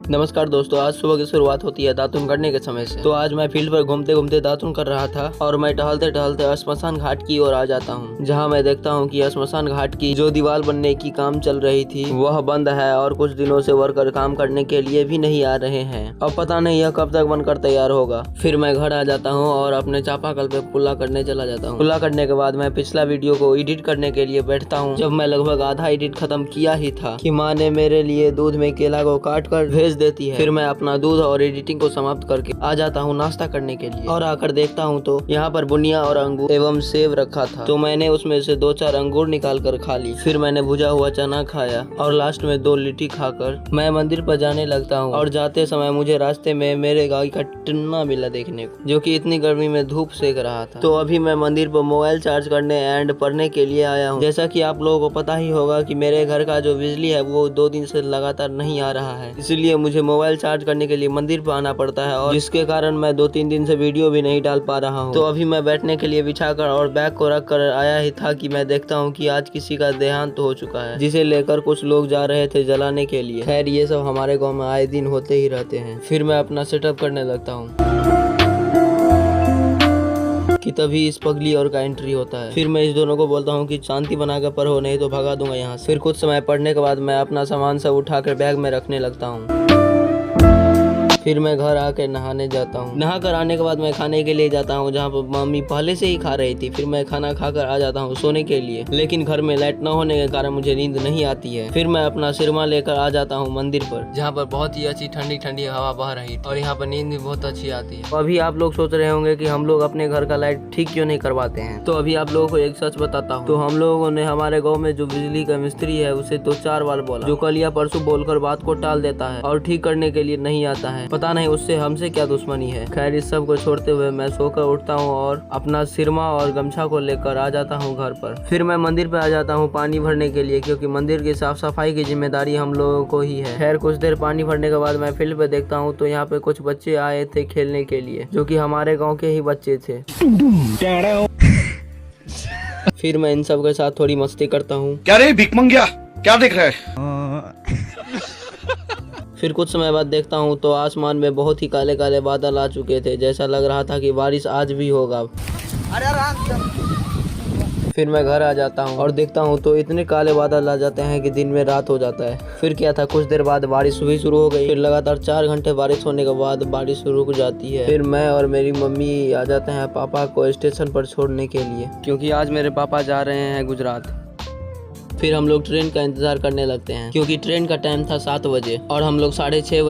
नमस्कार दोस्तों, आज सुबह की शुरुआत होती है दातुन करने के समय से। तो आज मैं फील्ड पर घूमते घूमते दातुन कर रहा था और मैं टहलते टहलते श्मशान घाट की ओर आ जाता हूँ, जहाँ मैं देखता हूँ कि श्मशान घाट की जो दीवार बनने की काम चल रही थी वह बंद है और कुछ दिनों से वर्कर काम करने के लिए भी नहीं आ रहे हैं। अब पता नहीं यह कब तक बनकर तैयार होगा। फिर मैं घर आ जाता हूँ और अपने चापाकल पे कुल्ला करने चला जाता हूँ। कुल्ला करने के बाद मैं पिछला वीडियो को एडिट करने के लिए बैठता हूँ। जब मैं लगभग आधा एडिट खत्म किया ही था कि माँ ने मेरे लिए दूध में केला को काट कर भेज देती है। फिर मैं अपना दूध और एडिटिंग को समाप्त करके आ जाता हूँ नाश्ता करने के लिए और आकर देखता हूँ तो यहाँ पर बुनिया और अंगूर एवं सेब रखा था। तो मैंने उसमें से 2-4 अंगूर निकाल कर खा ली। फिर मैंने भुजा हुआ चना खाया और लास्ट में 2 लिट्टी खाकर मैं मंदिर पर जाने लगता हूँ। और जाते समय मुझे रास्ते में मेरे गाय का टन्ना मिला देखने को, जो कि इतनी गर्मी में धूप सेक रहा था। तो अभी मैं मंदिर पर मोबाइल चार्ज करने एंड पढ़ने के लिए आया हूँ। जैसा कि आप लोगों को पता ही होगा कि मेरे घर का जो बिजली है वो 2 दिन से लगातार नहीं आ रहा है, इसलिए मुझे मोबाइल चार्ज करने के लिए मंदिर पर आना पड़ता है और जिसके कारण मैं 2-3 दिन से वीडियो भी नहीं डाल पा रहा हूँ। तो अभी मैं बैठने के लिए बिछाकर और बैग को रख कर आया ही था कि मैं देखता हूँ कि आज किसी का देहांत हो चुका है, जिसे लेकर कुछ लोग जा रहे थे जलाने के लिए। खैर ये सब हमारे गाँव में आए दिन होते ही रहते हैं। फिर मैं अपना सेटअप करने लगता हूँ कि तभी इस पगली और का एंट्री होता है। फिर मैं इस दोनों को बोलता हूँ कि शांति बना कर पढ़ो, नहीं तो भगा दूंगा यहाँ से। फिर कुछ समय पढ़ने के बाद मैं अपना सामान सब उठाकर बैग में रखने लगता हूँ। फिर मैं घर आकर नहाने जाता हूँ। नहा कर आने के बाद मैं खाने के लिए जाता हूँ, जहाँ पर मम्मी पहले से ही खा रही थी। फिर मैं खाना खाकर आ जाता हूँ सोने के लिए, लेकिन घर में लाइट न होने के कारण मुझे नींद नहीं आती है। फिर मैं अपना सिरमा लेकर आ जाता हूँ मंदिर पर, जहाँ पर बहुत ही अच्छी ठंडी ठंडी हवा बह रही थी और यहाँ पर नींद भी बहुत अच्छी आती है। अभी आप लोग सोच रहे होंगे कि हम लोग अपने घर का लाइट ठीक क्यों नहीं करवाते हैं। तो अभी आप लोगों को एक सच बताता हूँ। तो हम लोगों ने हमारे गाँव में जो बिजली का मिस्त्री है उसे 2-4 बार बोला, जो कल या परसों बोलकर बात को टाल देता है और ठीक करने के लिए नहीं आता है। पता नहीं उससे हमसे क्या दुश्मनी है। खैर इस सब को छोड़ते हुए मैं सोकर उठता हूँ और अपना सिरमा और गमछा को लेकर आ जाता हूँ घर पर। फिर मैं मंदिर पे आ जाता हूँ पानी भरने के लिए, क्योंकि मंदिर की साफ सफाई की जिम्मेदारी हम लोगों को ही है। खैर कुछ देर पानी भरने के बाद मैं फील्ड पे देखता हूँ तो यहाँ पे कुछ बच्चे आए थे खेलने के लिए, जो कि हमारे गाँव के ही बच्चे थे। फिर मैं इन सब के साथ थोड़ी मस्ती करता हूँ। क्या रे भिख मंगिया, क्या देख रहा है? फिर कुछ समय बाद देखता हूँ तो आसमान में बहुत ही काले काले बादल आ चुके थे, जैसा लग रहा था कि बारिश आज भी होगा। फिर मैं घर आ जाता हूँ और देखता हूँ तो इतने काले बादल आ जाते हैं कि दिन में रात हो जाता है। फिर क्या था, कुछ देर बाद बारिश हुई शुरू हो गई। फिर लगातार 4 घंटे बारिश होने के बाद बारिश रुक जाती है। फिर मैं और मेरी मम्मी आ जाते हैं पापा को स्टेशन पर छोड़ने के लिए, क्योंकि आज मेरे पापा जा रहे हैं गुजरात। फिर हम लोग ट्रेन का इंतजार करने लगते हैं, क्योंकि ट्रेन का टाइम था 7 बजे और हम लोग 6:30